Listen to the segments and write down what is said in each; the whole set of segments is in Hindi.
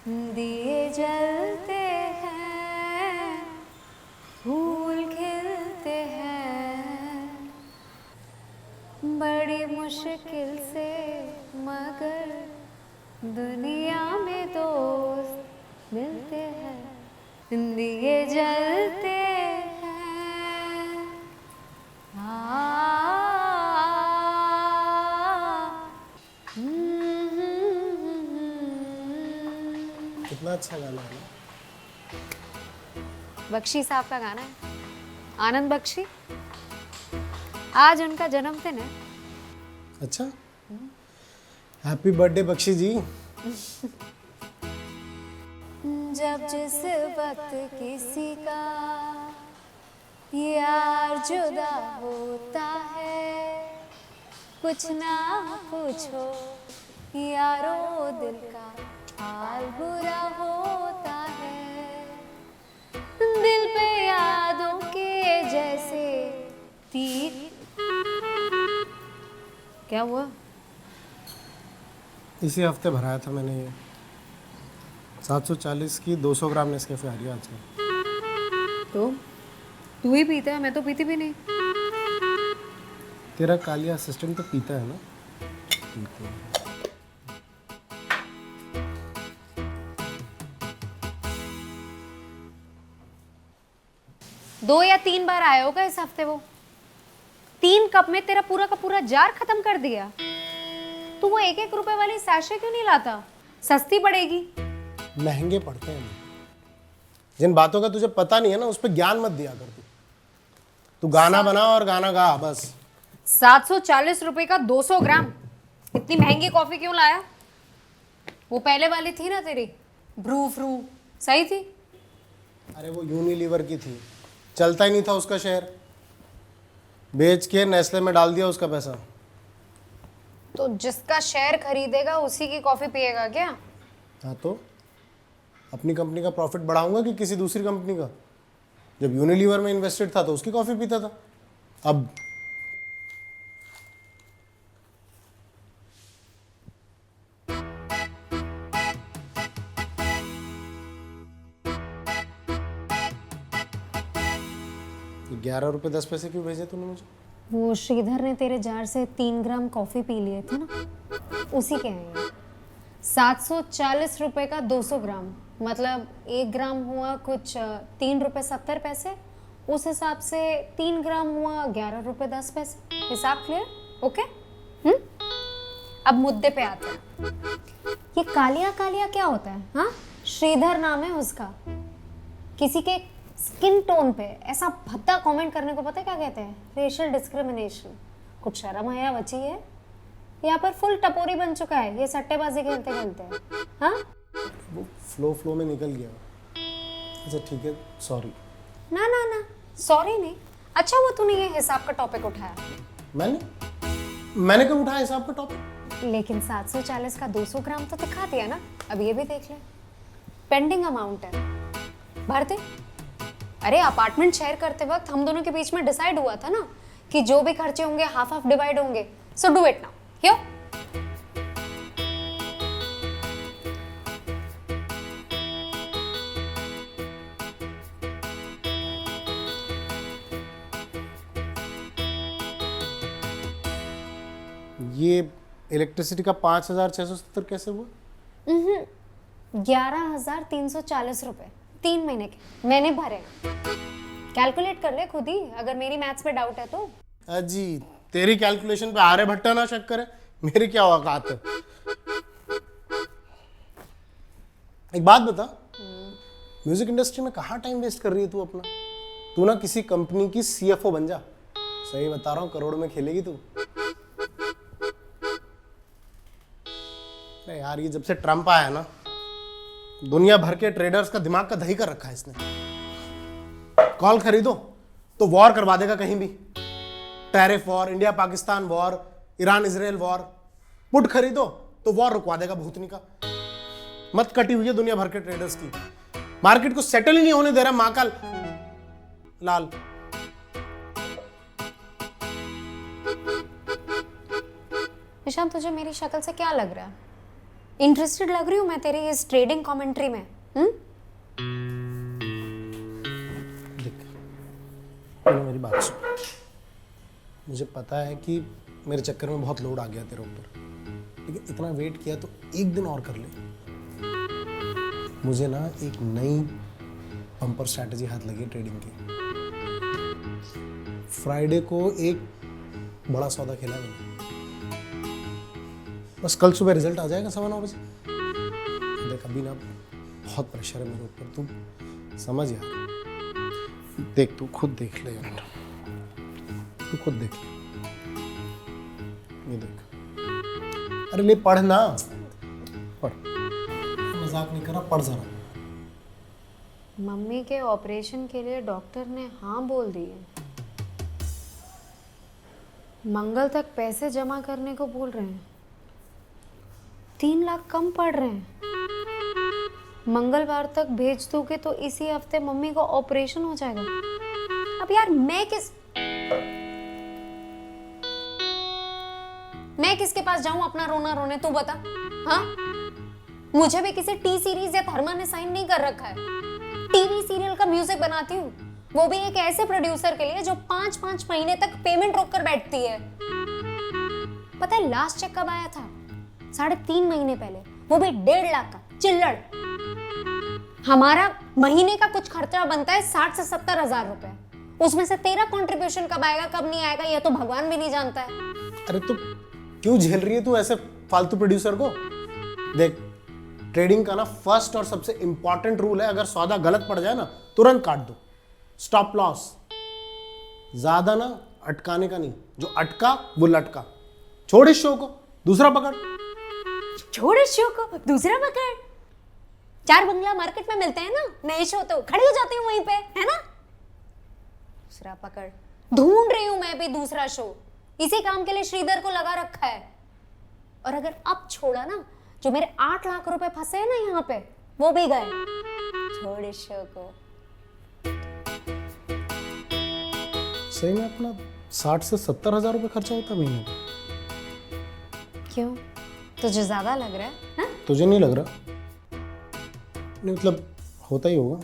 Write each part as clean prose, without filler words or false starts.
दिए जलते हैं, फूल खिलते हैं, बड़ी मुश्किल से, मगर दुनिया में दोस्त मिलते हैं। दिए जलते हैं, कितना अच्छा गाना है ना। बख्शी साहब का गाना है, आनंद बख्शी। आज उनका जन्मदिन है। अच्छा, हैप्पी बर्थडे बख्शी जी। जब जिस वक्त किसी का यार जुदा होता है, कुछ ना पूछो यारो, दिल का हाल बुरा होता है। दिल पे यादों के जैसे तीर। क्या हुआ? इसी हफ्ते भराया था मैंने ये 740 की 200 ग्राम नेस्कैफे आ रही है आजकल। तो तू ही पीता है, मैं तो पीती भी नहीं। तेरा कालिया असिस्टेंट तो पीता है ना। पीते हैं। 2 या 3 बार आया होगा इस हफ्ते वो। 3 कप में तेरा पूरा का पूरा जार खत्म कर दिया। तू वो 1-1 रुपए वाली सैशे क्यों नहीं लाता? सस्ती पड़ेगी। महंगे पड़ते हैं। जिन बातों का तुझे पता नहीं है ना, उस पर ज्ञान मत दिया कर तू गाना बना और गाना गा बस। 740 रुपए का 200 ग्राम। इतनी महंगी कॉफी क्यों लाया? वो पहले वाली थी ना तेरी, ब्रू फ्रू, सही थी। अरे वो यूनिलीवर की थी, चलता ही नहीं था उसका शेयर, बेच के नेस्ले में डाल दिया उसका पैसा। तो जिसका शेयर खरीदेगा उसी की कॉफी पिएगा क्या? हाँ तो अपनी कंपनी का प्रॉफिट बढ़ाऊंगा कि किसी दूसरी कंपनी का? जब यूनिलीवर में इन्वेस्टेड था तो उसकी कॉफी पीता था। अब ₹11.10 क्यों भेजे तूने मुझे? वो श्रीधर ने तेरे जार से 3 ग्राम कॉफी पी लिए थे ना, उसी के हैं ये। 740 रुपए का 200 ग्राम, मतलब 1 ग्राम हुआ कुछ 3 रुपए 70 पैसे। उस हिसाब से 3 ग्राम हुआ 11 रुपए 10 पैसे। हिसाब क्लियर? ओके। अब मुद्दे पे आते हैं। ये कालिया कालिया क्या होता है? हाँ, श्रीधर नाम है उसका। किसी के स्किन टोन पे ऐसा भद्दा कमेंट करने को पता है क्या कहते हैं? Racial discrimination. कुछ शर्म आया बची है? यहाँ पर फुल टपोरी बन चुका है ये सट्टेबाजी खेलते खेलते। हाँ, वो फ्लो में निकल गया। अच्छा ठीक है, सॉरी। ना ना ना, सॉरी नहीं। अच्छा वो तूने ये हिसाब का टॉपिक उठाया। मैंने कब उठाया हिसाब का टॉपिक? लेकिन 740 का 200 ग्राम तो दिखा दिया ना। अब ये भी देख ले, पेंडिंग अमाउंट है, भर दे। अरे अपार्टमेंट शेयर करते वक्त हम दोनों के बीच में डिसाइड हुआ था ना कि जो भी खर्चे होंगे हाफ हाफ डिवाइड होंगे। So do it now. Here. ये इलेक्ट्रिसिटी का 5,670 कैसे हुआ? 11,340 रुपए 3 महीने के मैंने भरे। कैलकुलेट कर ले खुद ही, अगर मेरी मैथ्स पे डाउट है तो। अजी तेरी कैलकुलेशन पे आर्यभट्टा ना शक करे, मेरी क्या औकात है। एक बात बता, म्यूजिक इंडस्ट्री में कहाँ टाइम वेस्ट कर रही है तू अपना? तू ना किसी कंपनी की सीएफओ बन जा। सही बता रहा हूँ, करोड़ में खेलेगी तू। अरे यार, ये जब से ट्रम्प आया है ना, दुनिया भर के ट्रेडर्स का दिमाग का दही कर रखा है इसने। कॉल खरीदो तो वॉर करवा देगा कहीं भी। Tariff war, India Pakistan war, Iran Israel war. Put खरीदो तो वॉर रुकवा देगा भूतनी का। मत कटी हुई है दुनिया भर के ट्रेडर्स की। मार्केट को सेटल ही नहीं होने दे रहा मां का लाल। निशांत, तुझे मेरी शक्ल से क्या लग रहा है? इंटरेस्टेड लग रही हूँ मैं तेरी इस ट्रेडिंग कमेंट्री में। देख, तूने मेरी बात सुन। मुझे पता है कि मेरे चक्कर में बहुत लोड आ गया तेरे ऊपर, लेकिन इतना वेट किया तो एक दिन और कर ले। मुझे ना एक नई बम्पर स्ट्रैटेजी हाथ लगी ट्रेडिंग की। फ्राइडे को एक बड़ा सौदा खेला मैंने। बस कल सुबह रिजल्ट आ जाएगा 9:15 बजे। देख अभी ना बहुत प्रेशर है मेरे ऊपर, तू समझ यार। देख तू खुद देख ले यार, तू खुद देख ले। ये देख, अरे ले पढ़ ना, पढ़। मजाक नहीं कर रहा, पढ़ जरा। मम्मी के ऑपरेशन के लिए डॉक्टर ने हाँ बोल दिए। मंगल तक पैसे जमा करने को बोल रहे हैं। 3 लाख कम पड़ रहे हैं। मंगलवार तक भेज दोगे तो इसी हफ्ते मम्मी को ऑपरेशन हो जाएगा। अब यार मैं किसके पास जाऊं अपना रोना रोने, तू बता। हाँ, मुझे भी किसी टी सीरीज या धर्मा ने साइन नहीं कर रखा है। टीवी सीरियल का म्यूजिक बनाती हूँ, वो भी एक ऐसे प्रोड्यूसर के लिए जो 5-5 महीने तक पेमेंट रोक कर बैठती है। पता है लास्ट चेक कब आया था? 3.5 महीने पहले, वो भी 1.5 लाख का चिल्लड़। हमारा महीने का कुछ खर्चा बनता है 60 से 70 हजार रुपए। उसमें से तेरा कंट्रीब्यूशन कब आएगा कब नहीं आएगा ये तो भगवान भी नहीं जानता है। अरे तू क्यों झेल रही है तू ऐसे फालतू प्रोड्यूसर को? देख, ट्रेडिंग का ना फर्स्ट और सबसे इंपॉर्टेंट रूल है, अगर सौदा गलत पड़ जाए ना तुरंत काट दो। Stop loss. ज्यादा ना अटकाने का नहीं, जो अटका वो लटका। छोड़ इस शो को, दूसरा पकड़। छोड़ इस शो को, दूसरा पकड़। 4 बंगला मार्केट में मिलते हैं ना नए शो, तो खड़ी हो जाती हूँ वहीं पे, है ना? दूसरा पकड़। ढूंढ रही हूं मैं भी दूसरा शो, इसी काम के लिए श्रीधर को लगा रखा है। और अगर अब छोड़ा ना, जो मेरे 8 लाख रुपए फंसे हैं ना यहाँ पे, वो भी गए। छोड़ इस शो को। सही में अपना 60 से 70 हजार रुपए खर्चा होता है महीने का। क्यों, तुझे ज्यादा लग रहा है हा? तुझे नहीं लग रहा? नहीं मतलब होता ही होगा।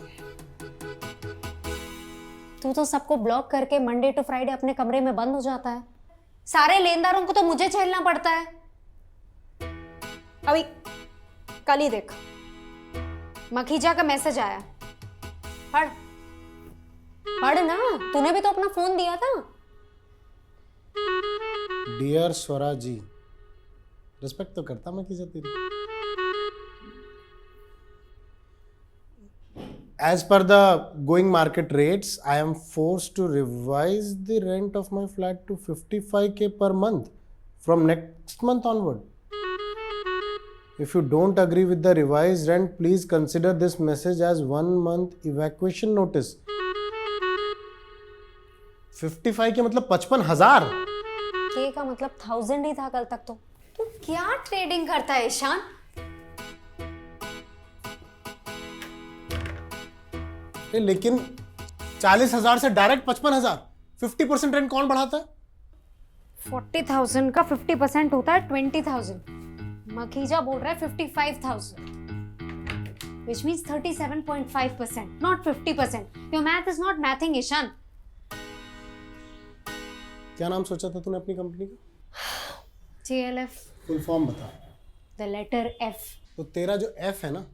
तू तो सबको ब्लॉक करके मंडे टू फ्राइडे अपने कमरे में बंद हो जाता है। सारे लेनदारों को तो मुझे झेलना पड़ता है। अभी कल ही देख, मखीजा का मैसेज आया। पढ़ पढ़ ना, तूने भी तो अपना फोन दिया था। डियर स्वरा जी, रिस्पेक्ट तो करता मैं किसी तेरी। As per the going market rates, I am forced to revise the rent of my flat to 55K per month from next month onward. If you don't agree with the revised rent, please consider this message as 1 month evacuation notice. 55K मतलब 55,000। के का मतलब 1000 ही था कल तक तो। तू क्या ट्रेडिंग करता है ईशान? लेकिन 40,000 से डायरेक्ट 55,000, 50% रेंट कौन बढ़ाता है? 40,000 का 50% होता है 20,000। मखीजा बोल रहा है 55,000, which means 37.5%, not 50%. Your math is not mathing, Ishan. क्या नाम सोचा था तूने अपनी कंपनी का? TLF। फुल फॉर्म बता। The letter F। तो तेरा जो F है ना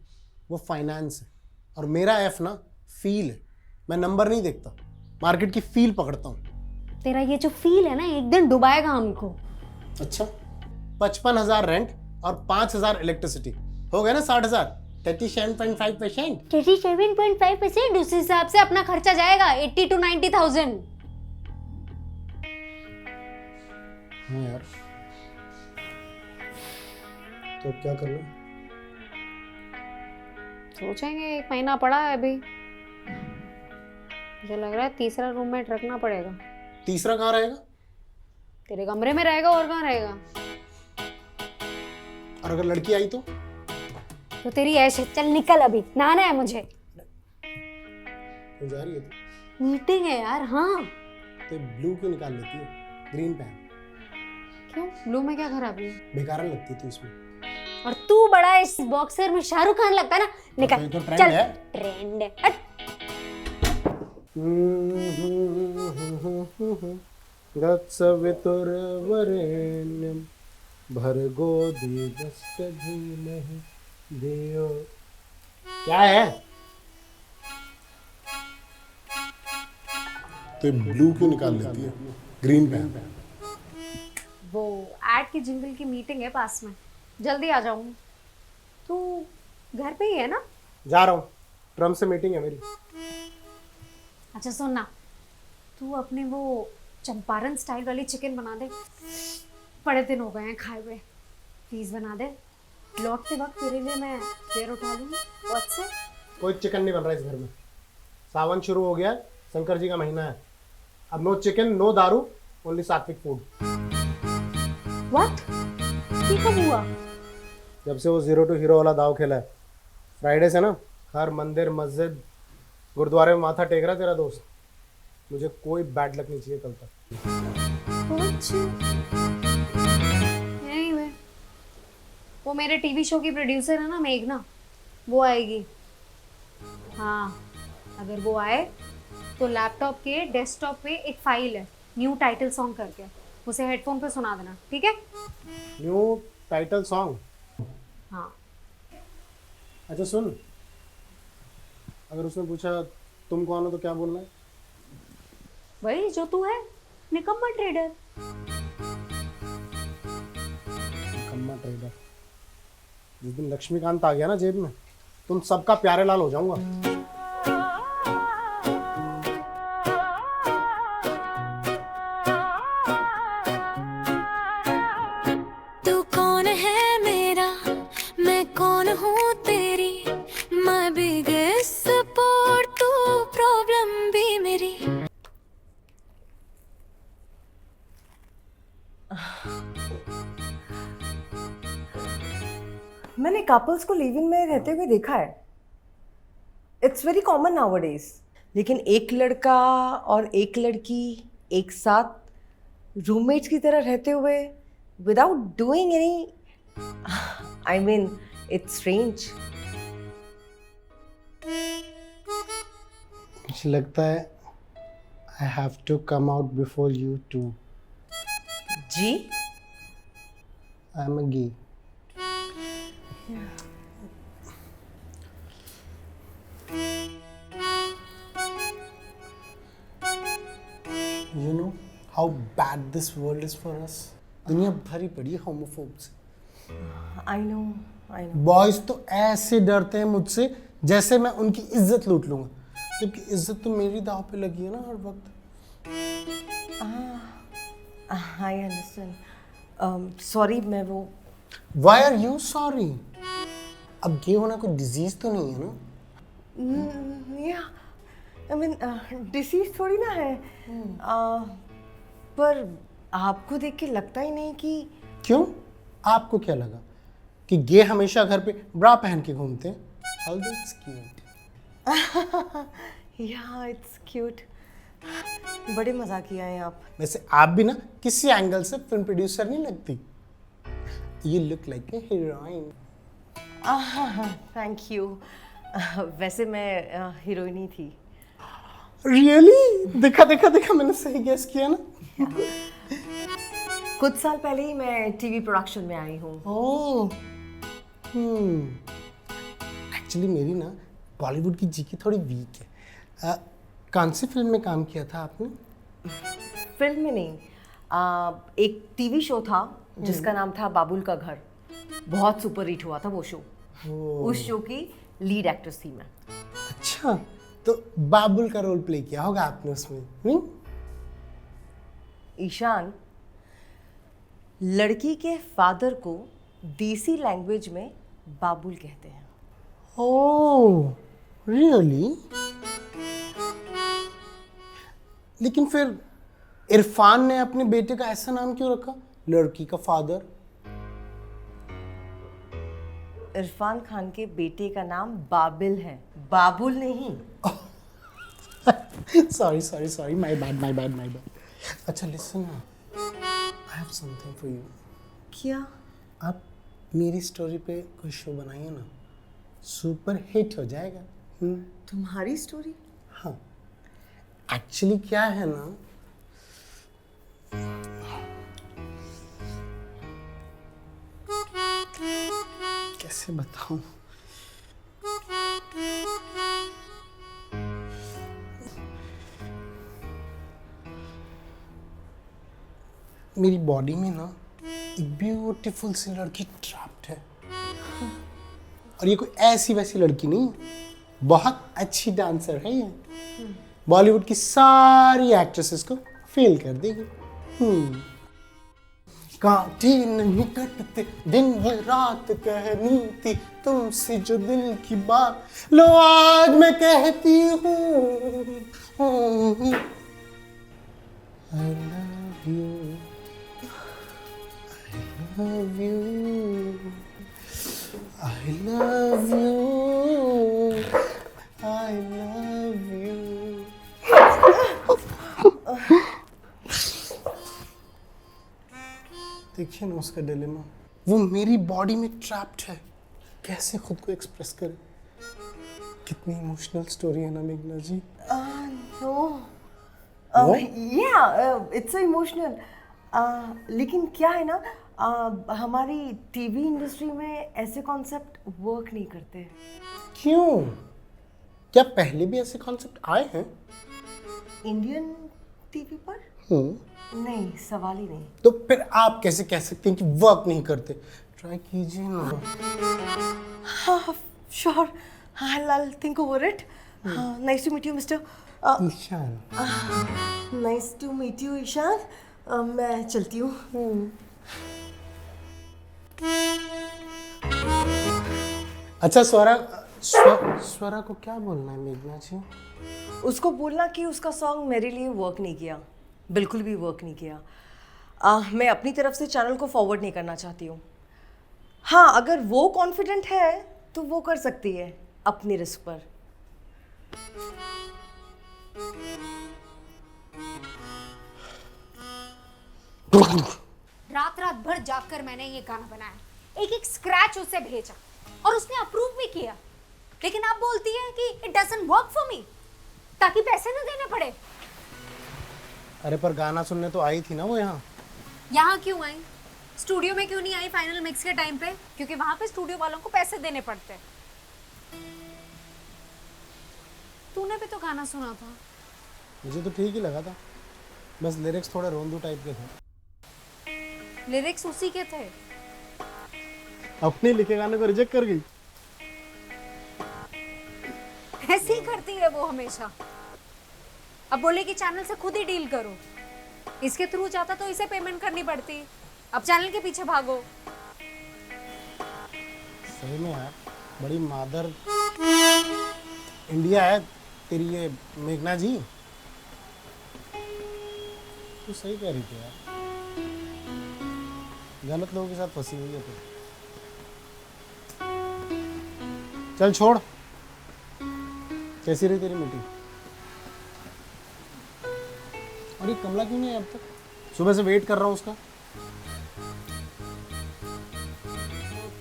वो फाइनेंस है, और मेरा F ना फील है। मैं नंबर नहीं देखता, मार्केट की फील पकड़ता हूँ। तेरा ये जो फील है ना एक दिन डुबाएगा हमको। अच्छा, 55,000 रेंट और 5,000 इलेक्ट्रिसिटी, हो गया ना 60,000। 37.5%। 37.5%, उस हिसाब से अपना खर्चा जाएगा 80 to 90,000। हाँ यार, तो क्या कर लो? सोचेंगे, 1 महीना पड़ा है अभी। मुझे लग रहा है तीसरा रूममेट रखना पड़ेगा। तीसरा कहाँ रहेगा? तेरे कमरे में रहेगा, और कहाँ रहेगा? और अगर लड़की आई तो तेरी ऐश है। चल निकल, अभी नहाना है मुझे। जा रही है तो मीटिंग है यार। हाँ, तो ब्लू क्यों निकाल लेती है? ग्रीन पहन। क्यों? ब्लू में क्या खराबी है? बेकार लगती थी इसमें। और तू बड़ा इस बॉक्सर में शाहरुख खान लगता है ना। निकल। ये तो ट्रेंड चल है। ट्रेंड है। हट। तत्सवितुर्वरेण्यं भर्गो देवस्य धीमहि धियो। क्या है? तो ब्लू क्यों निकाल लेती है? Green pen. वो एड की जिंगल की मीटिंग है पास में, जल्दी आ जाऊँ। तू घर पे ही है ना? जा रहा हूँ, ट्रम्प से मीटिंग है मेरी। अच्छा सुन ना, तू अपने वो चंपारण स्टाइल वाली चिकन बना दे, बड़े दिन हो गए हैं खाए हुए। प्लीज बना दे, लौटते वक्त तेरे लिए मैं फेयर उठा लूंगी। What's it? कोई चिकन नहीं बन रहा इस घर में। सावन शुरू हो गया है, शंकर जी का महीना है। अब नो चिकन, नो दारू, ओनली सात्विक फूड। व्हाट? ये कब हुआ? जब से वो 0 to हीरो वाला दाव खेला है। फ्राइडे से ना हर मंदिर, मस्जिद, गुरुद्वारे में माथा टेक रहा है तेरा दोस्त। मुझे कोई बैड लक नहीं चाहिए कल तक। कुछ नहीं वे, वो मेरे टीवी शो की प्रोड्यूसर है ना मेघना, वो आएगी। हाँ, अगर वो आए तो लैपटॉप के डेस्कटॉप पे एक फाइल है न्यू टाइटल सॉन्ग करके, उसे हेडफोन पे सुना देना, ठीक है? New title song? हाँ। अच्छा सुन, अगर उसने पूछा तुम कौन हो तो क्या बोलना है? वही जो तू है, निकम्मा ट्रेडर। निकम्मा ट्रेडर। जिस दिन लक्ष्मीकांत आ गया ना जेब में, तुम सबका प्यारे लाल हो जाऊंगा। तू कौन है मेरा, मैं कौन हूँ तेरी, my biggest support, तू प्रॉब्लम भी मेरी। मैंने कपल्स को लिव इन में रहते हुए देखा है। It's very common nowadays. लेकिन एक लड़का और एक लड़की एक साथ रूममेट्स की तरह रहते हुए without doing any, I mean it's strange. मुझे लगता है I have to come out before you too. जी? I am a gay. You know how bad this world is for us. दुनिया भरी पड़ी है homophobes. I know, I know. Boys तो ऐसे डरते हैं मुझसे जैसे मैं उनकी इज्जत लूट लूंगा, जबकि इज्जत तो मेरी दाव पे लगी है ना हर वक्त। I understand. सॉरी, मैं वो Why are you sorry? अब गे होना कोई डिजीज तो नहीं है ना? या आई मीन डिसीज थोड़ी ना है। पर आपको देख के लगता ही नहीं कि क्यों? आपको क्या लगा कि गे हमेशा घर पे ब्रा पहन के घूमते हैं? Although it's cute. या इट्स क्यूट। बड़े मजाकिया हैं आप। वैसे आप भी ना किसी एंगल से फिल्म प्रोड्यूसर नहीं लगती। You look like a heroine. Thank you. वैसे मैं हीरोइन ही थी। Really? देखा देखा देखा, मैंने सही गेस किया ना? कुछ साल पहले ही मैं टीवी प्रोडक्शन में आई हूँ। ओह, एक्चुअली मेरी ना बॉलीवुड की जीके थोड़ी वीक है। कौन सी फिल्म में काम किया था आपने? फिल्म में नहीं, एक टीवी शो था जिसका नाम था बाबुल का घर। बहुत सुपर हिट हुआ था वो शो। उस शो की लीड एक्ट्रेस थी मैं। अच्छा, तो बाबुल का रोल प्ले किया होगा आपने उसमें? ईशान, लड़की के फादर को देसी लैंग्वेज में बाबुल कहते हैं। ओह, रियली? लेकिन फिर इरफान ने अपने बेटे का ऐसा नाम क्यों रखा, लड़की का फादर? इरफान खान के बेटे का नाम बाबिल है, बाबुल नहीं। Sorry sorry sorry, my bad my bad my bad. अच्छा लिसन ना, I have something for you. क्या? आप मेरी स्टोरी पे कोई शो बनाइए ना, सुपर हिट हो जाएगा। तुम्हारी स्टोरी? हाँ, एक्चुअली क्या है ना, कैसे बताऊं, मेरी बॉडी में ना एक ब्यूटीफुल सी लड़की ट्रैप्ड है। और ये कोई ऐसी वैसी लड़की नहीं, बहुत अच्छी डांसर है ये, बॉलीवुड की सारी एक्ट्रेसेस को फेल कर देगी। कांटे नहीं कटते दिन भर रात कहनी थी तुमसे जो दिल की बात, लो आज मैं कहती हूँ I love you, I love you, I love you, I love you। देखिए ना उसका डिलेमा, वो मेरी बॉडी में ट्रैप्ड है, कैसे खुद को एक्सप्रेस करे। कितनी इमोशनल स्टोरी है ना मेघना ji. No, What? It's emotional. लेकिन क्या है ना, हमारी टीवी इंडस्ट्री में ऐसे कॉन्सेप्ट वर्क नहीं करते। क्यों? क्या पहले भी ऐसे कॉन्सेप्ट आए हैं? इंडियन टीवी पर? नहीं, सवाल ही नहीं। तो फिर आप कैसे कह सकते हैं कि वर्क नहीं करते? ट्राई कीजिए ना। हाँ, sure, I'll think over it. Nice to meet you, Mr. Ishaan. Nice to meet you, Ishaan. मैं चलती हूँ। अच्छा स्वरा को क्या बोलना है मेघना जी? उसको बोलना कि उसका सॉन्ग मेरे लिए वर्क नहीं किया, बिल्कुल भी वर्क नहीं किया। मैं अपनी तरफ से चैनल को फॉरवर्ड नहीं करना चाहती हूँ। हाँ, अगर वो कॉन्फिडेंट है तो वो कर सकती है अपनी रिस्क पर। रात रात भर जागकर मैंने ये गाना बनाया, एक एक स्क्रैच उसे भेजा और उसने अप्रूव भी किया, लेकिन आप बोलती है कि it doesn't work for me, ताकि पैसे ना देने पड़े। अरे पर गाना सुनने तो आई थी ना वो यहाँ। यहाँ क्यों आई? स्टूडियो में क्यों नहीं आई फाइनल मिक्स के टाइम पे? क्योंकि वहां पे स्टूडियो वालों को पैसे देने पड़ते हैं। तूने भी तो गाना सुना था। मुझे तो ठीक ही लगा था, बस लिरिक्स थोड़े रोंदू टाइप के थे। लिरिक्स उसी के थे। अपने लिखे गाने को रिजेक्ट कर गई। ऐसे ही करती है वो हमेशा। अब बोले कि चैनल से खुद ही डील करो, इसके थ्रू जाता तो इसे पेमेंट करनी पड़ती, अब चैनल के पीछे भागो। सही में यार, बड़ी मादर इंडिया है तेरी ये मेघना जी। तू सही कह रही थी यार, गलत लोगों के साथ फंसी हुई है तू। चल छोड़, कैसी रही तेरी मीटिंग? और ये कमला क्यों नहीं है अब तक? सुबह से वेट कर रहा हूँ उसका।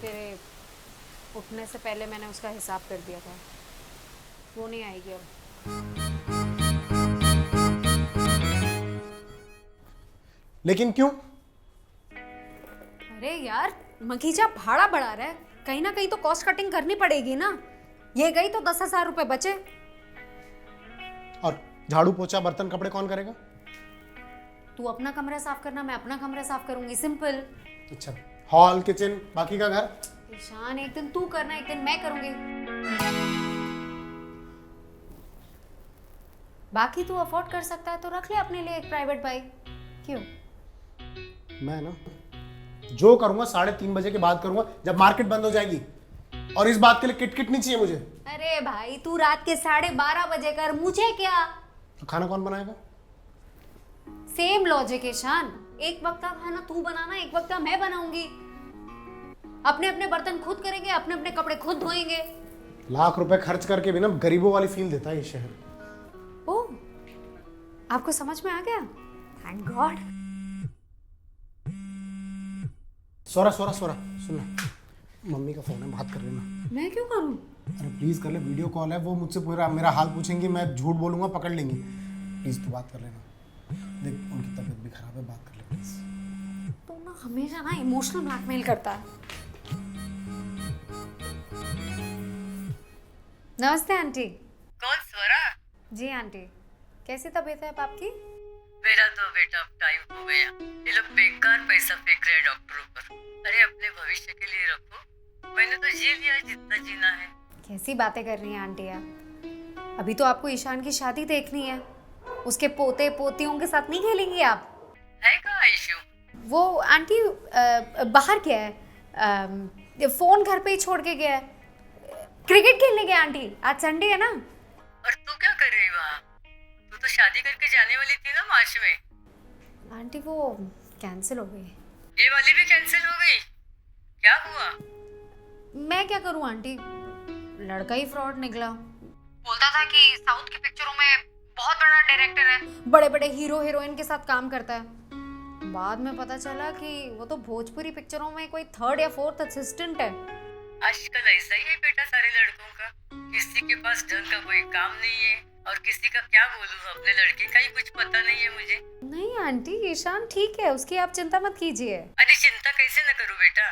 तेरे उठने से पहले मैंने उसका हिसाब कर दिया था, वो नहीं आएगी अब। लेकिन क्यों? अरे यार, मखीजा भाड़ा बढ़ा रहा है, कहीं ना कहीं तो कॉस्ट कटिंग करनी पड़ेगी ना। ये गई तो 10,000 रुपए बचे। और झाड़ू पोछा बर्तन कपड़े कौन करेगा? तू अपना कमरा साफ करना, मैं अपना कमरा साफ करूंगी, सिंपल। अच्छा, हॉल किचन बाकी का घर? ईशान, एक दिन तू करना, एक दिन मैं करूंगी। बाकी तू अफोर्ड कर सकता है तो रख ले अपने लिए एक प्राइवेट बाइक। क्यों? मैं ना जो करूंगा 3:30 बजे के बाद करूंगा, जब मार्केट बंद हो जाएगी। और इस बात के लिए किटकिट नहीं चाहिए मुझे। अरे भाई, तू रात के 12:30 बजे कर, मुझे क्या? तो खाना कौन बनाएगा? सेम लॉजिक है शान, एक वक्त का खाना तू बनाना, एक वक्त का मैं बनाऊंगी। अपने अपने बर्तन खुद करेंगे, अपने अपने कपड़े खुद धोएंगे। लाख रुपए खर्च करके भी ना गरीबों वाली फील देता है ये शहर। ओह, आपको समझ में आ गया? Thank God. सोरा सोरा सोरा सुनना, मम्मी का फोन है, बात कर लेना। मैं क्यों करूं? अरे प्लीज कर ले, वीडियो कॉल है, वो मुझसे पूरा मेरा हाल पूछेंगी, मैं झूठ बोलूंगा, पकड़ लेंगी। प्लीज तू बात कर लेना। देख उनकी तबीयत भी खराब है, बात कर ले प्लीज। तो ना हमेशा ना इमोशनल ब्लैकमेल करता है। नमस्ते आंटी। कौन स्वरा? जी आंटी, कैसी तबीयत है अब आपकी? मेरा तो बेटा अब टाइम हो गया। ये लोग बेकार पैसा फेंक रहे हैं डॉक्टरों पर। अरे अपने भविष्य के लिए रखो, मैंने तो जी लिया है जितना जीना है। कैसी बातें कर रही हैं आंटी आप? अभी तो आपको ईशान की शादी देखनी है, उसके पोते पोतियों के साथ नहीं खेलेंगी आप? है कहाँ इशू? वो आंटी बाहर गया है, फोन घर पे ही छोड़ के गया है। क्रिकेट खेलने गया आंटी, आज संडे है ना। और तू क्या कर रही वहाँ? तू तो शादी करके जाने वाली थी ना मार्च में। आंटी वो कैंसिल हो गई। ये वाली भी कैंसिल हो गई? क्या हुआ? मैं क्या करूं आंटी, लड़का ही फ्रॉड निकला। बोलता था कि साउथ की पिक्चरों में बहुत बड़ा डायरेक्टर है, बड़े बड़े हीरो हीरोइन के साथ काम करता है। बाद में पता चला कि वो तो भोजपुरी पिक्चरों में कोई 3rd या 4th असिस्टेंट है। आजकल ऐसा ही है बेटा सारे लड़कों का। किसी के पास ढंग का कोई काम नहीं है, और किसी का क्या बोलूं, अपने लड़के का ही कुछ पता नहीं है मुझे। नहीं आंटी, ईशान ठीक है, उसकी आप चिंता मत कीजिए। अरे चिंता कैसे न करूं बेटा,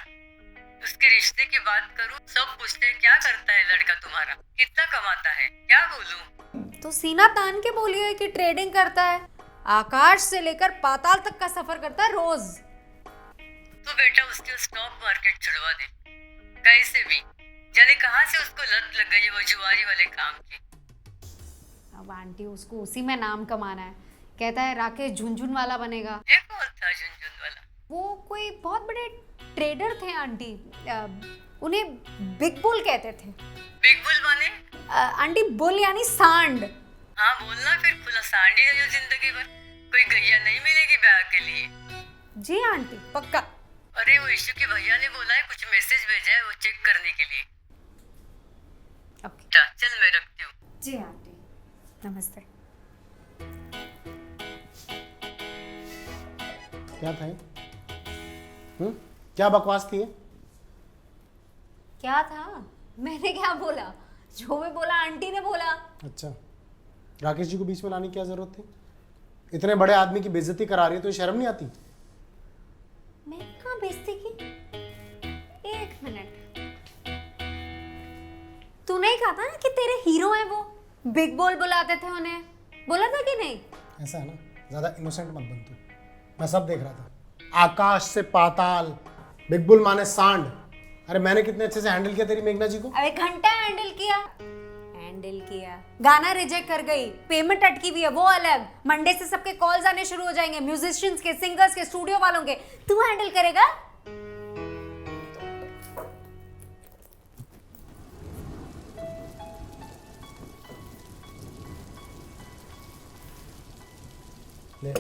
उसके रिश्ते की बात करूं, सब पूछते हैं क्या करता है लड़का तुम्हारा, कितना कमाता है, क्या बोलूं? तो सीना तान के बोलिए कि ट्रेडिंग करता है, आकाश से लेकर पाताल तक का सफर करता है रोज। तो बेटा उसके स्टॉक मार्केट छुड़वा दे, कैसे भी। जाने कहां से उसको लत लग गई है वो जुआरी वाले काम की। अब आंटी उसको उसी में नाम कमाना है, कहता है राकेश झुनझुन बनेगा। ये कौन था झुनझुन वाला? वो कोई बहुत बड़े ट्रेडर थे आंटी, उन्हें बिग बुल कहते थे। बिग बुल माने? आंटी बुल यानी सांड। हाँ बोलना फिर, खुला सांडी है जो जिंदगी भर, कोई गैया नहीं मिलेगी ब्याह के लिए। जी आंटी पक्का। अरे वो इशू के भैया ने बोला है कुछ मैसेज भेजा है वो चेक करने के लिए। ओके चल मैं रखती हूँ। जी आंटी, नमस्ते। क्या था ये? क्या बकवास थी ये? क्या था? मैंने क्या बोला? जो भी बोला आंटी ने बोला। अच्छा, राकेश जी को बीच में लाने की क्या जरूरत थी? इतने बड़े आदमी की बेइज्जती करा रही है तो ये शर्म नहीं आती? मैंने कहाँ बेइज्जती की? एक मिनट, तू नहीं कहा था ना कि तेरे हीरो हैं वो, बिग बॉल बुलाते थे उन्हें, बोला था कि नहीं? ऐसा है ना, ज्यादा इनोसेंट मत बन तू, मैं सब देख रहा था। आकाश से पाताल, बिग बुल माने सांड। अरे मैंने कितने अच्छे से हैंडल किया तेरी मेघना जी को। अरे घंटा हैंडल किया, गाना रिजेक्ट कर गई, पेमेंट अटकी हुई है वो अलग, मंडे से सबके कॉल्स आने शुरू हो जाएंगे, म्यूजिशियंस के, सिंगर्स के, स्टूडियो वालों के। तू हैंडल करेगा? ले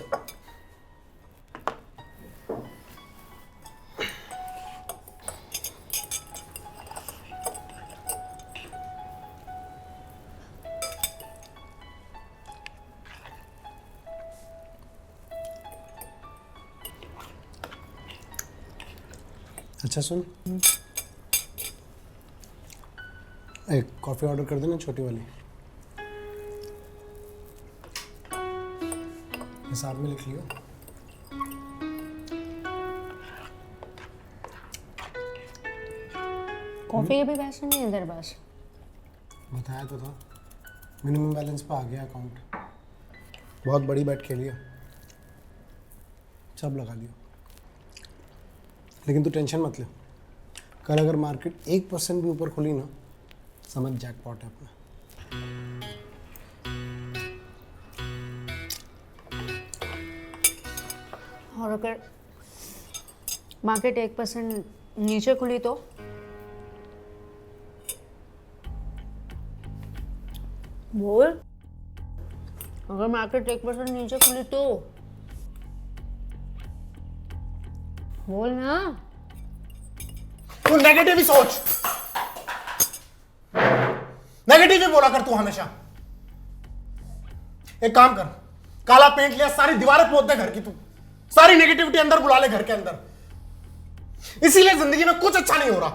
अच्छा सुन, एक कॉफ़ी ऑर्डर कर देना छोटी वाली, हिसाब में लिख लियो। कॉफी अभी पैसे नहीं है तेरे पास? बताया तो था, मिनिमम बैलेंस पे आ गया अकाउंट। बहुत बड़ी बैट खेली है, सब लगा लियो। लेकिन तू टेंशन मत ले, कल अगर मार्केट 1% भी ऊपर खुली ना, समझ जैकपॉट है अपना। और अगर मार्केट 1% नीचे खुली तो? बोल, अगर मार्केट 1% नीचे खुली तो बोल ना। तू नेगेटिव ही सोच, नेगेटिव ही बोला कर तू हमेशा। एक काम कर, काला पेंट लिया, सारी दीवारें पोत दे घर की, तू सारी नेगेटिविटी अंदर बुला ले घर के अंदर। इसीलिए जिंदगी में कुछ अच्छा नहीं हो रहा।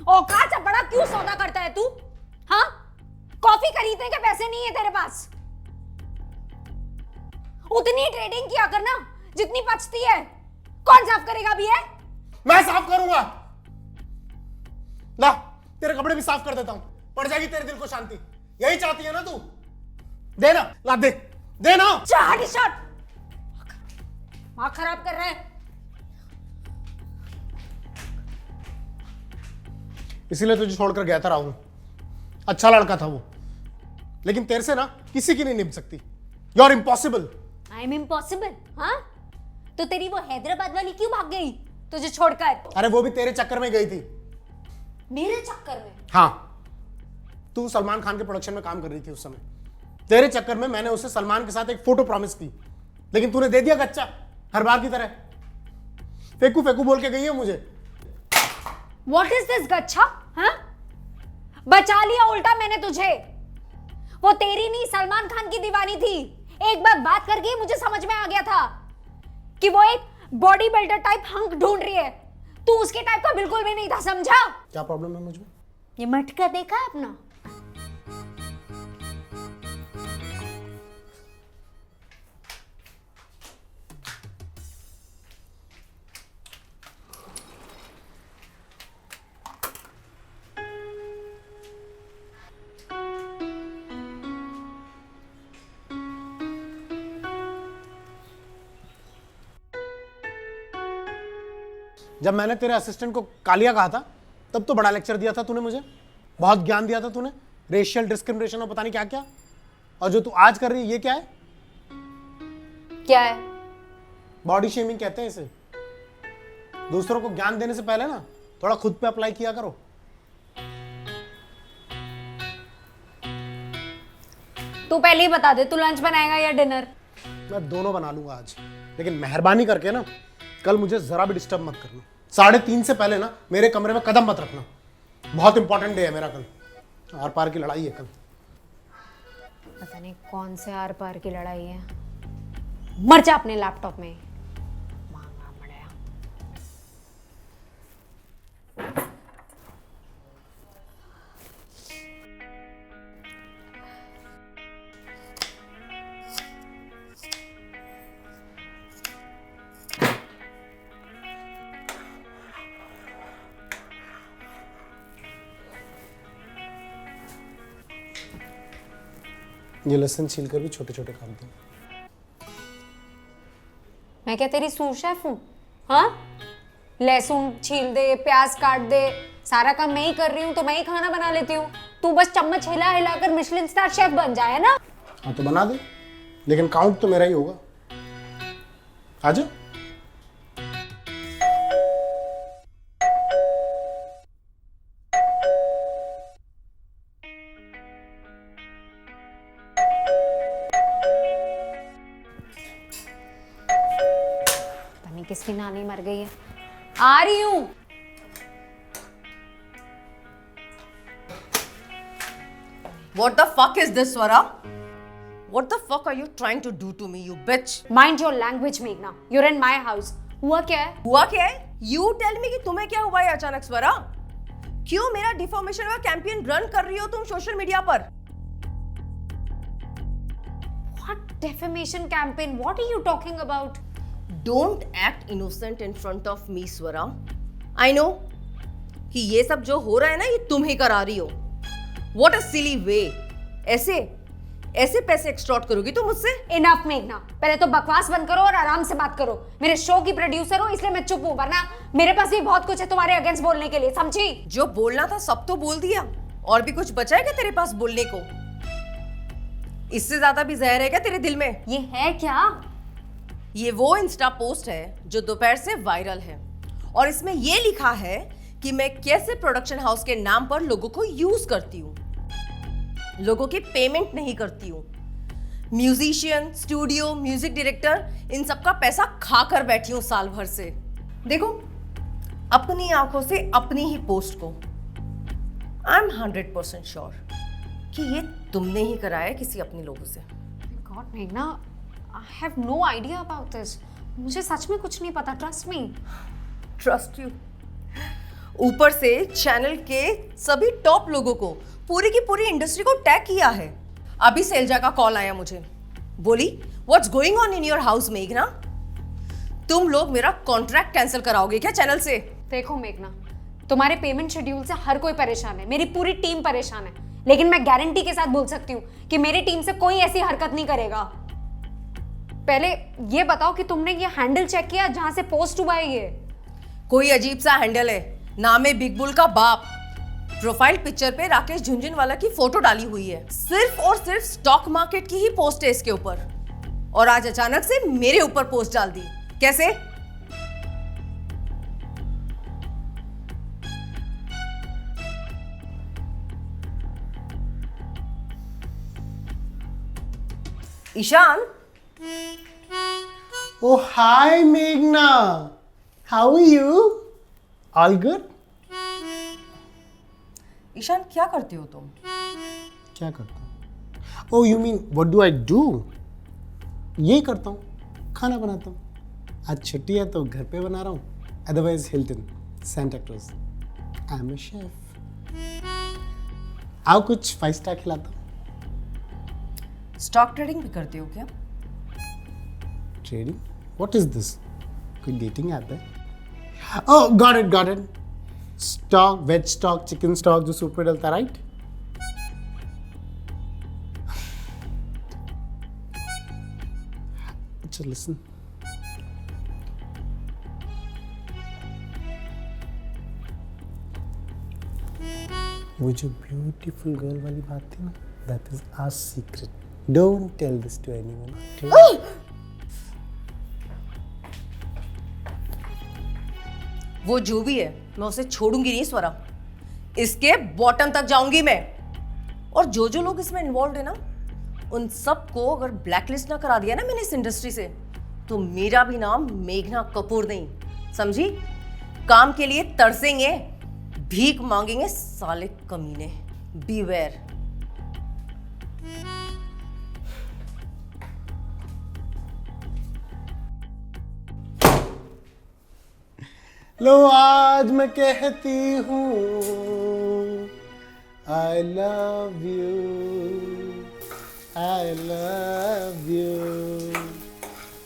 औकात से बड़ा क्यों सौदा करता है तू? हाँ, कॉफी खरीदने के पैसे नहीं है तेरे पास। उतनी ट्रेडिंग किया करना जितनी बचती है। कौन साफ करेगा अभी है? मैं साफ करूंगा। ला, तेरे कपड़े भी साफ कर देता हूं, पड़ जाएगी तेरे दिल को शांति। यही चाहती है ना तू? दे ना, ला दे, दे ना। चाटी शॉट मां खराब कर रहा है। इसीलिए तुझे छोड़कर गया था राहुल। अच्छा लड़का था वो, लेकिन तेरे से ना किसी की नहीं निभ सकती। You are impossible. I am impossible? हाँ, तो तेरी वो हैदराबाद वाली क्यों भाग गई तुझे छोड़कर? अरे वो भी तेरे चक्कर में गई थी। मेरे चक्कर में? हाँ, तू सलमान खान के प्रोडक्शन में काम कर रही थी उस समय। तेरे चक्कर में मैंने उसे सलमान के साथ एक फोटो प्रॉमिस की, लेकिन तूने दे दिया गच्चा, हर बार की तरह। फेकू फेकू बोल के गई है मुझे। What is this गच्छा? हाँ? बचा लिया उल्टा मैंने तुझे। वो तेरी नहीं सलमान खान की दीवानी थी। एक बार बात करके ही मुझे समझ में आ गया था कि वो एक बॉडी बिल्डर टाइप हंक ढूंढ रही है। तू उसके टाइप का बिल्कुल भी नहीं था, समझा? क्या प्रॉब्लम है मुझे? ये मटका देखा है अपना? जब मैंने तेरे असिस्टेंट को कालिया कहा था, तब तो बड़ा लेक्चर दिया था तूने मुझे, बहुत ज्ञान दिया था तूने, रेशियल डिस्क्रिमिनेशन और पता नहीं क्या क्या। और जो तू आज कर रही है ये क्या है? क्या है? बॉडी शेमिंग कहते हैं इसे। दूसरों को ज्ञान देने से पहले ना थोड़ा खुद पे अप्लाई किया करो। तू पहले ही बता दे, तू लंच बनाएगा या डिनर? मैं दोनों बना लूंगा आज, लेकिन मेहरबानी करके ना कल मुझे जरा भी डिस्टर्ब मत करना। 3:30 से पहले ना मेरे कमरे में कदम मत रखना। बहुत इंपॉर्टेंट डे है मेरा कल। आर पार की लड़ाई है कल। पता नहीं कौन से आर पार की लड़ाई है। मर जा अपने लैपटॉप में। मांगा मड़या। ये लहसुन छील कर भी छोटे छोटे काम थे। मैं क्या तेरी सूर शेफ हूँ? हाँ, लहसुन छील दे, प्याज काट दे, सारा काम मैं ही कर रही हूँ तो मैं ही खाना बना लेती हूँ। तू बस चम्मच हिला हिला कर मिशेलिन स्टार शेफ बन जाए ना। हाँ तो बना दे, लेकिन काउंट तो मेरा ही होगा। आजा। किसकी नानी मर गई है। आ रही हूं। What the fuck is this, Swara? What the fuck are you trying to do to me, you bitch? Mind your language, Meghna. You're in my house. हुआ क्या है? हुआ क्या है? You tell me कि तुम्हें क्या हुआ है अचानक, स्वरा? क्यों मेरा डिफॉर्मेशन का कैंपेन रन कर रही हो तुम सोशल मीडिया पर? What defamation campaign? What are you talking about? Don't act innocent in front of me, Swara. I know कि ये सब जो हो रहा है ना ये तुम ही करा रही हो. What a silly way. ऐसे पैसे एक्सटॉर्ट करोगी तुम मुझसे? Enough, मेघना. पहले तो बकवास बंद करो और आराम से बात करो. मेरे शो की प्रोड्यूसर हो इसलिए मैं चुप हूं, वरना मेरे पास भी बहुत कुछ है तुम्हारे अगेंस्ट बोलने के लिए, समझी? जो बोलना था सब तो बोल दिया. और भी कुछ बचा है क्या तेरे पास बोलने को? इससे ज्यादा भी जहर है क्या तेरे दिल में? ये है क्या? ये वो इंस्टा पोस्ट है जो दोपहर से वायरल है और इसमें ये लिखा है कि मैं कैसे प्रोडक्शन हाउस के नाम पर लोगों को यूज करती हूँ, लोगों की पेमेंट नहीं करती हूँ. म्यूजिशियन, स्टूडियो, म्यूजिक डायरेक्टर, इन सब का पैसा खाकर बैठी हूँ साल भर से. देखो अपनी आंखों से अपनी ही पोस्ट को आई एम 100% श्योर कि ये तुमने ही कराया किसी अपने लोगों से. God, मेघना, I have no idea about this. मुझे सच में कुछ नहीं पता, trust me. Trust you. ऊपर से चैनल के सभी टॉप लोगों को, पूरी की पूरी इंडस्ट्री को टैग किया है। अभी सैलजा का कॉल आया मुझे, बोली what's going on in your house मेघना, तुम लोग मेरा कॉन्ट्रैक्ट कैंसिल कराओगे क्या चैनल से? देखो मेघना, तुम्हारे पेमेंट शेड्यूल से हर कोई परेशान है, मेरी पूरी टीम परेशान है, लेकिन मैं गारंटी के साथ बोल सकती हूँ कि मेरी टीम से कोई ऐसी हरकत नहीं करेगा। पहले ये बताओ कि तुमने ये हैंडल चेक किया जहां से पोस्ट हुआ है ये? कोई अजीब सा हैंडल है, नाम है बिग बुल का बाप। प्रोफाइल पिक्चर पे राकेश झुनझुनवाला की फोटो डाली हुई है, सिर्फ और सिर्फ स्टॉक मार्केट की ही पोस्ट है इसके ऊपर, और आज अचानक से मेरे ऊपर पोस्ट डाल दी, कैसे? Ishan, Oh, hi, Meghna. How are you? All good? Ishan क्या करते हो तुम? क्या करता हूँ? Oh, you mean what do I do? ये करता हूँ, खाना बनाता हूँ। आज छुट्टी है तो घर पे बना रहा हूँ। Otherwise Hilton, Santa Cruz. I'm a chef. आओ कुछ 5 स्टार खिलाता हूँ। स्टॉक ट्रेडिंग भी करते हो क्या? Trading? What is this? कोई डेटिंग ऐप है? Oh, got it, got it. Stock, veg stock, chicken stock जो सूप में डलता, right? अच्छा, listen. वो जो beautiful girl वाली बात थी ना, that is our secret. Don't tell this to anyone. Okay? वो जो भी है, मैं उसे छोड़ूंगी नहीं स्वरा, इसके बॉटम तक जाऊंगी मैं। और जो जो लोग इसमें इन्वॉल्व है ना, उन सबको अगर ब्लैकलिस्ट ना करा दिया ना मैंने इस इंडस्ट्री से, तो मेरा भी नाम मेघना कपूर नहीं, समझी? काम के लिए तरसेंगे, भीख मांगेंगे साले कमीने, बीवेयर। लो आज मैं कहती हूँ I love you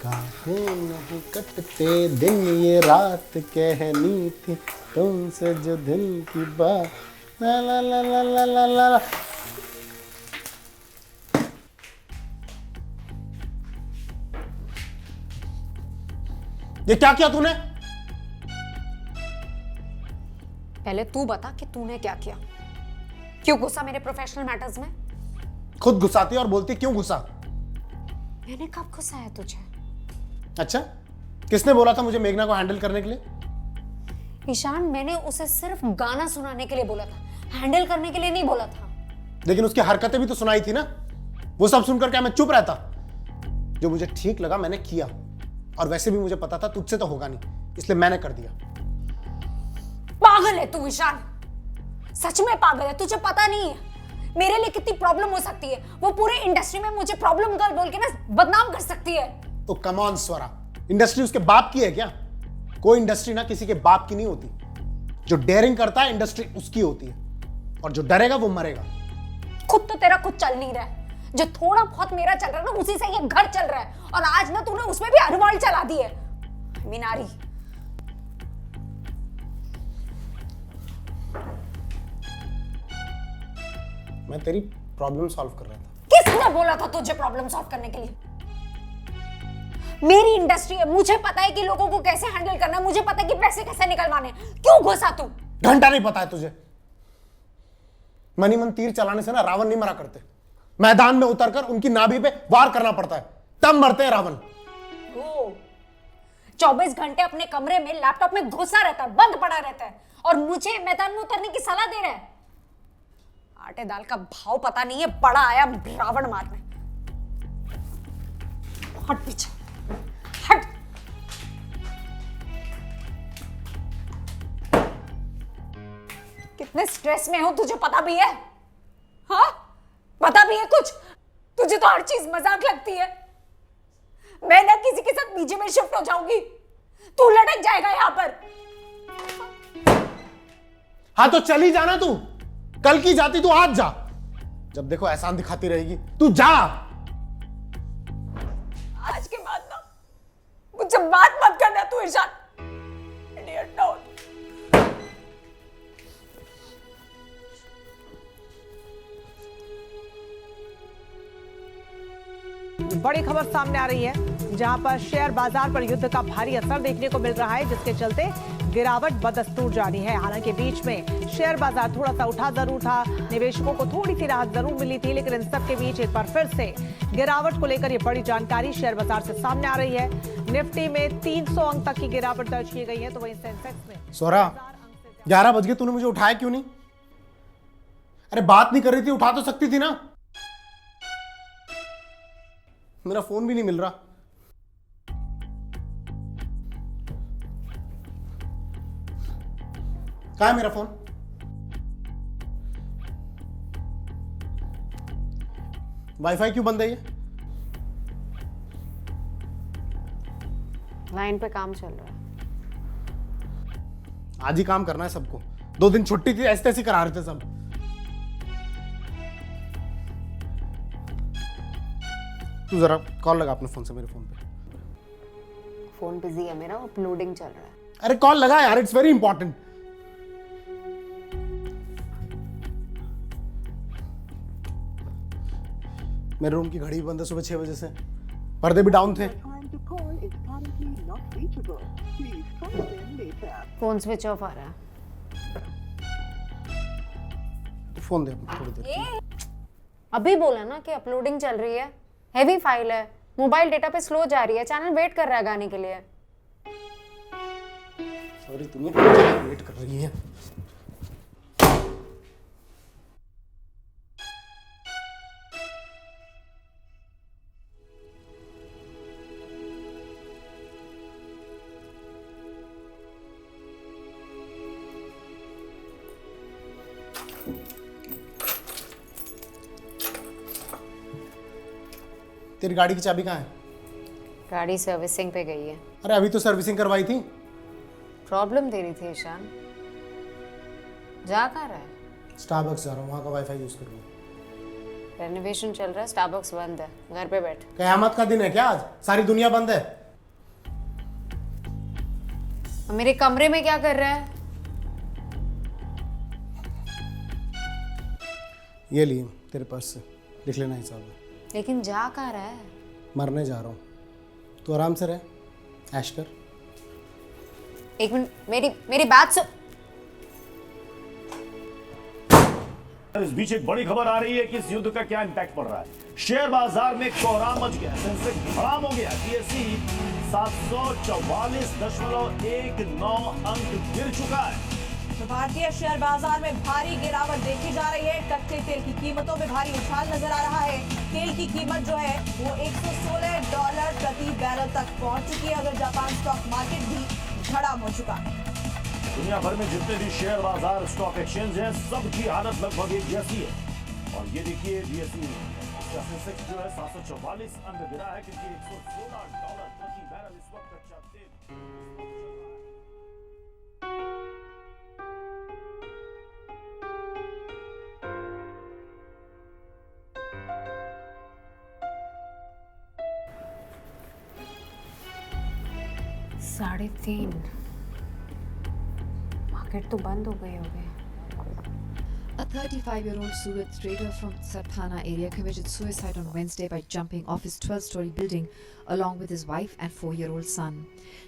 काहे नहीं कटते दिन ये रात कहनी थी तुमसे जो दिल की बात ला ला ला ला ला ला ला ला। ये क्या किया तूने? पहले तू बता कि तूने क्या किया, क्यों घुसा मेरे प्रोफेशनल मैटर्स में? खुद घुसाती है और बोलती क्यों घुसा? मैंने कब घुसाया तुझे? अच्छा, किसने बोला था मुझे मेघना को हैंडल करने के लिए? ईशान, मैंने उसे सिर्फ गाना सुनाने के लिए बोला था, हैंडल करने के लिए नहीं बोला था। लेकिन उसकी हरकतें भी तो सुनाई थी ना, वो सब सुनकर क्या मैं चुप रहता? जो मुझे ठीक लगा मैंने किया, और वैसे भी मुझे पता था तुझसे तो होगा नहीं, इसलिए मैंने कर दिया। पागल है तू ईशान, सच में पागल है। तुझे पता नहीं है मेरे लिए कितनी प्रॉब्लम हो सकती है। वो पूरे इंडस्ट्री में मुझे प्रॉब्लम गर्ल बोल के ना बदनाम कर सकती है। तो कम ऑन स्वरा, इंडस्ट्री उसके बाप की है क्या? कोई इंडस्ट्री ना किसी के बाप की नहीं होती। जो डेयरिंग करता है इंडस्ट्री उसकी होती है, और जो डरेगा वो मरेगा। खुद तो तेरा कुछ चल नहीं रहा है, जो थोड़ा बहुत मेरा चल रहा है ना उसी से ये घर चल रहा है, और आज ना तूने उसमें भी अरवाल चला दी है। मीनारी, मैं तेरी प्रॉब्लम सॉल्व कर रहा था। किसने बोला था तुझे प्रॉब्लम सॉल्व करने के लिए? मेरी इंडस्ट्री है, मुझे पता है कि लोगों को कैसे हैंडल करना है, मुझे पता है कि पैसे कैसे निकलवाने। क्यों घुसा तू? घंटा नहीं पता है तुझे? मनी मन तीर चलाने से ना रावण नहीं मरा करते, मैदान में उतरकर उनकी नाभि पे वार करना पड़ता है, तब मरते हैं रावण। 24 घंटे अपने कमरे में लैपटॉप में घुसा रहता है, बंद पड़ा रहता है, और मुझे मैदान में उतरने की सलाह दे रहा है। आटे दाल का भाव पता नहीं है, बड़ा आया रावण मारने। हट पीछे, हट। कितने स्ट्रेस में हो तुझे पता भी है? हाँ, पता भी है कुछ? तुझे तो हर चीज मजाक लगती है। मैं ना किसी के साथ पीजी में शिफ्ट हो जाऊंगी, तू लटक जाएगा यहां पर। हाँ तो चली जाना तू, कल की जाती तू आज जा, जब देखो एहसान दिखाती रहेगी, तू जा। आज के बाद ना मुझसे बात मत करना तू इरशान। Idiot dog। बड़ी खबर सामने आ रही है जहां पर शेयर बाजार पर युद्ध का भारी असर देखने को मिल रहा है, जिसके चलते गिरावट बदस्तूर जारी है। हालांकि बीच में शेयर बाजार थोड़ा सा उठा जरूर था, निवेशकों को थोड़ी सी राहत जरूर मिली थी, लेकिन इन सब के बीच एक बार फिर से गिरावट को लेकर ये बड़ी जानकारी शेयर बाजार से सामने आ रही है। निफ्टी में 300 अंक तक की गिरावट दर्ज की गई है, तो वहीं सेंसेक्स में सोरा 11 बज गए, तूने मुझे उठाया क्यों नहीं? अरे बात नहीं कर रही थी, उठा तो सकती थी ना। मेरा फोन भी नहीं मिल रहा। कहाँ है मेरा फोन? वाईफाई क्यों बंद है ये? लाइन पे काम चल रहा है। आज ही काम करना है सबको, 2 दिन छुट्टी थी, ऐसे ऐसे करा रहे थे सब। तू जरा कॉल लगा अपने फोन से मेरे फोन पे। फोन बिजी है मेरा, अपलोडिंग चल रहा है। अरे कॉल लगा यार, इट्स वेरी इंपॉर्टेंट। मेरे रूम की घड़ी भी बंद है सुबह 6 बजे से, पर्दे भी डाउन थे। फोन स्विच ऑफ आ रहा है। तो फोन दे अपना थोड़ी देर। अभी बोला ना कि अपलोडिंग चल रही है, हैवी फाइल है, मोबाइल डेटा पे स्लो जा रही है, चैनल वेट कर रहा है गाने के लिए। सॉरी, तुम्हें वेट कर रही है। तेरी गाड़ी की चाबी कहाँ है? गाड़ी सर्विसिंग पे गई है। अरे अभी तो सर्विसिंग करवाई थी। प्रॉब्लम दे रही थी ईशान। जा कहाँ रहा है? स्टारबक्स जा रहा हूँ, वहाँ का वाईफाई यूज करूँगा। रेनोवेशन चल रहा है, स्टारबक्स बंद है, घर पे बैठ। कयामत का दिन है क्या आज? सारी दुनिया बंद है। और मेरे कमरे में क्या कर रहा है? ये लिए तेरे पास से, लिख लेना हिसाब है। लेकिन जा कहाँ रहा है? मरने जा रहा हूँ, तू आराम से रह, ऐश कर। एक मिनट, मेरी बात सुन। इस बीच एक बड़ी खबर आ रही है कि इस युद्ध का क्या इंपैक्ट पड़ रहा है। शेयर बाजार में कोहराम मच गया, सेंसेक्स धड़ाम हो गया, बीएसई 744.19 अंक गिर चुका है। तो भारतीय शेयर बाजार में भारी गिरावट देखी जा रही है। कच्चे तेल की कीमतों में भारी उछाल नजर आ रहा है। तेल की कीमत जो है वो $116 प्रति बैरल तक पहुंच चुकी है, अगर जापान स्टॉक मार्केट भी धड़ाम हो चुका है। दुनिया भर में जितने भी शेयर बाजार, स्टॉक एक्सचेंज हैं, सबकी हालत लगभग एक जैसी है। और ये देखिए बीएसई इसका सेंसेक्स जो है 744 अंक गिरा है, क्योंकि $116 प्रति बैरल इस वक्त कच्चा तेल। साढ़े 3। मार्केट तो बंद हो गई होगी। A 35-year-old Surat trader from Sarthana area committed suicide on Wednesday by jumping off his 12-story building along with his wife and 4-year-old son.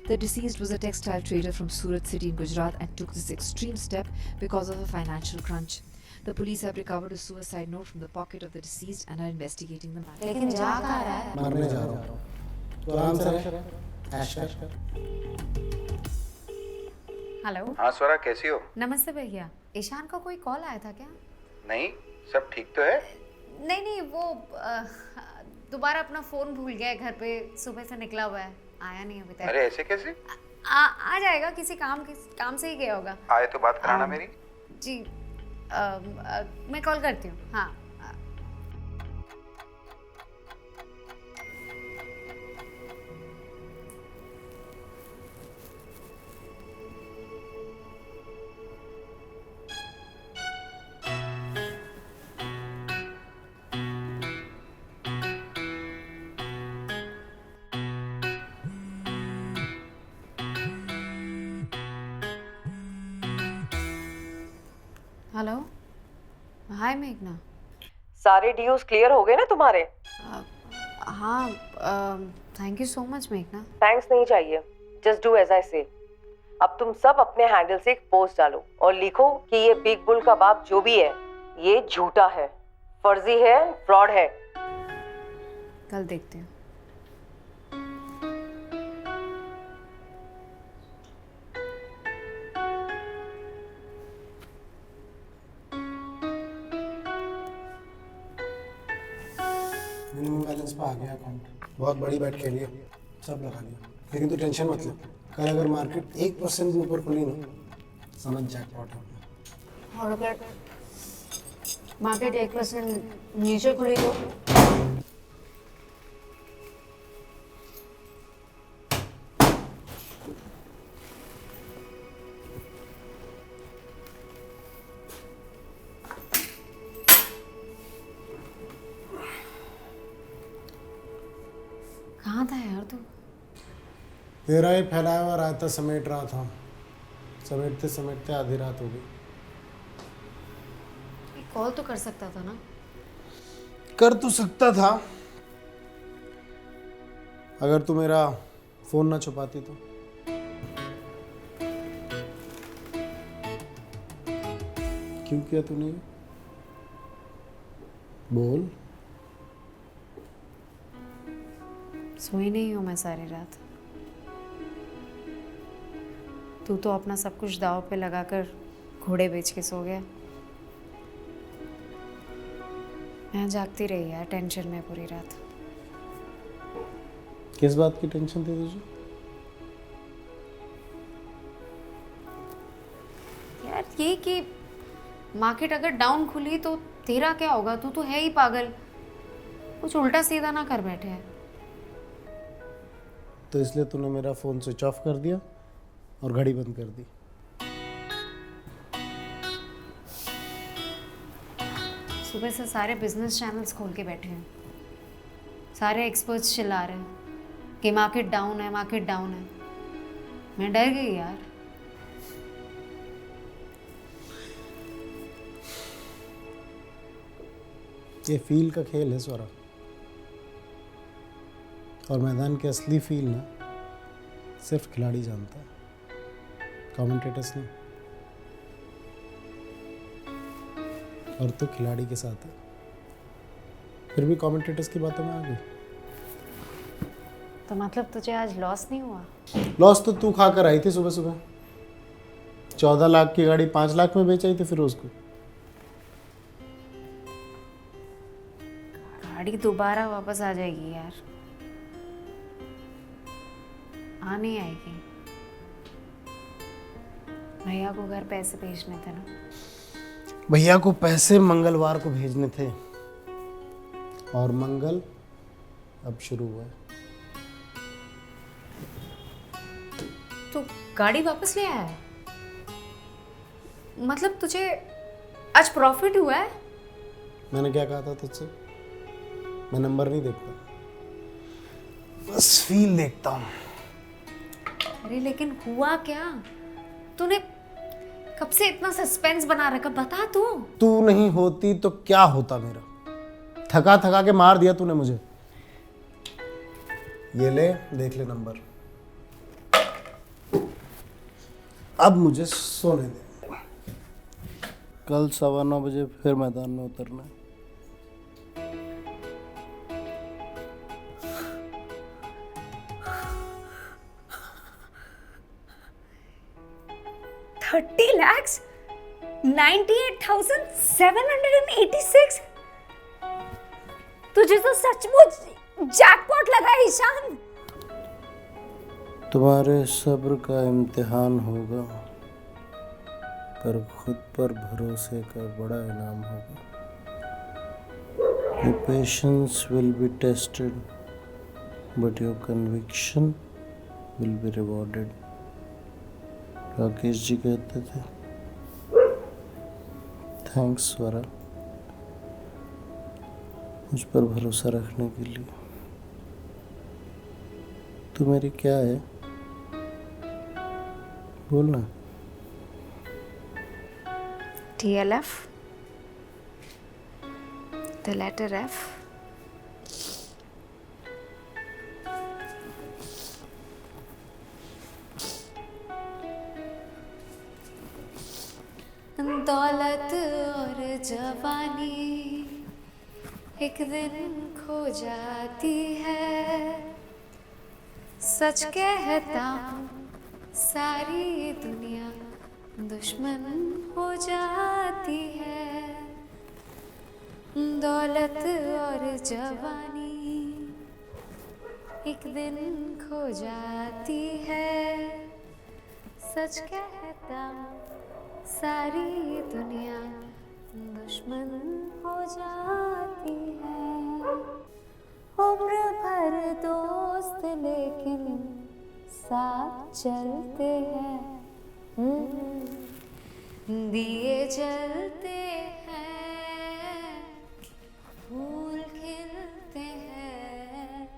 The deceased was a textile trader from Surat city in Gujarat and took this extreme step because of a financial crunch. The police have recovered a suicide note from the pocket of the deceased and are investigating the matter. लेकिन जा कहाँ रहा है? मरने जा रहा हूँ, तू आराम से रह, ऐश कर। हेलो। हाँ स्वरा, कैसी हो? नमस्ते भैया, ईशान का कोई कॉल आया था क्या? नहीं, सब ठीक तो है? नहीं, वो दोबारा अपना फोन भूल गया है घर पे, सुबह से निकला हुआ है, आया नहीं अभी तक। अरे ऐसे कैसे? आ जाएगा, किसी काम से ही गया होगा। आए तो बात कराना मेरी। जी, मैं कॉल करती हूँ। हाँ। हेलो, हाय मेघना। सारे ड्यूज क्लियर हो गए ना तुम्हारे? हाँ, थैंक यू सो मच मेघना। थैंक्स नहीं चाहिए, जस्ट डू एज आई से। अब तुम सब अपने हैंडल से एक पोस्ट डालो और लिखो कि ये बिग बुल का बाप जो भी है ये झूठा है, फर्जी है, फ्रॉड है। कल देखते हैं। मिनिमम बैलेंस पे आ गया अकाउंट। बहुत बड़ी बैट खेली है, सब लगा लिया। लेकिन तू टेंशन मत ले, कल अगर मार्केट 1% भी ऊपर खुली ना, समझ जैकपॉट है। और अगर मार्केट 1% नीचे खुली तो? कहाँ था यार तू? तेरा ही फैलाया हुआ रायता समेट रहा था। समेटते समेटते आधी रात हो गई। एक कॉल तो कर सकता था ना? कर तो सकता था, अगर तू मेरा फोन ना छुपाती तो। क्यों किया तूने ये? बोल। सोई नहीं हूँ मैं सारी रात। तू तो अपना सब कुछ दाव पे लगाकर घोड़े बेच के सो गया। मैं जागती रही यार, टेंशन में पूरी रात। किस बात की टेंशन थी तुझे? यार ये कि मार्केट अगर डाउन खुली तो तेरा क्या होगा? तू तो है ही पागल, कुछ उल्टा सीधा ना कर बैठे है। तो इसलिए तूने मेरा फोन स्विच ऑफ कर दिया और घड़ी बंद कर दी। सुबह से सारे बिजनेस चैनल्स खोल के बैठे हैं, सारे एक्सपर्ट्स चिल्ला रहे हैं कि मार्केट डाउन है, मार्केट डाउन है। मैं डर गई यार। ये फील का खेल है स्वरा, और मैदान के असली फील ना सिर्फ खिलाड़ी जानता है, कमेंटेटर्स नहीं। और तो खिलाड़ी के साथ है, फिर भी कमेंटेटर्स की बातों में आ गई। तो मतलब तुझे आज लॉस नहीं हुआ? लॉस तो तू खा कर आई थी सुबह सुबह। 14 लाख की गाड़ी 5 लाख में बेच आई थी फिरोज को। गाड़ी दोबारा वापस आ जाएगी यार। आ नहीं आएगी। भैया को घर पैसे भेजने थे ना। भैया को पैसे मंगलवार को भेजने थे, और मंगल अब शुरू हुआ है। तो गाड़ी वापस ले आया है? मतलब तुझे आज प्रॉफिट हुआ है? मैंने क्या कहा था तुझसे? मैं नंबर नहीं देखता, बस फील देखता हूँ। अरे लेकिन हुआ क्या? तूने कब से इतना सस्पेंस बना रखा, बता तू। तू नहीं होती तो क्या होता मेरा? थका थका के मार दिया तूने मुझे। ये ले, देख ले नंबर। अब मुझे सोने दे। कल 9:15 बजे फिर मैदान में उतरना है। $30 lakhs 98,786। तुझे तो सचमुच जैकपॉट लगा ईशान। तुम्हारे सब्र का इम्तिहान होगा, पर खुद पर भरोसे का बड़ा इनाम होगा। Your patience will be tested, but your conviction will be rewarded. Rakesh ji कहते थे। थैंक्स स्वरा, मुझ पर भरोसा रखने के लिए। तू मेरी क्या है? बोलना। TLF, the letter F, दौलत और जवानी एक दिन खो जाती है, सच कहता हूँ सारी दुनिया दुश्मन हो जाती है। दौलत और जवानी एक दिन खो जाती है, सच कहता हूँ सारी दुनिया दुश्मन हो जाती है। उम्र भर दोस्त लेकिन साथ चलते हैं, दिए जलते हैं, फूल खिलते हैं,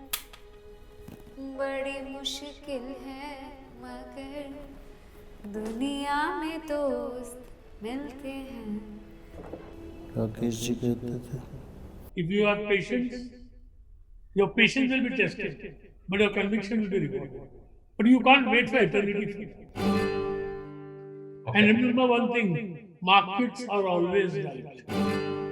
बड़ी मुश्किल है मगर दुनिया में दोस्त मिलते हैं। राकेश जी कहते थे If you are patient, your patience will be tested, but your conviction will be rewarded. But you can't wait for eternity. And remember one thing, markets are always right.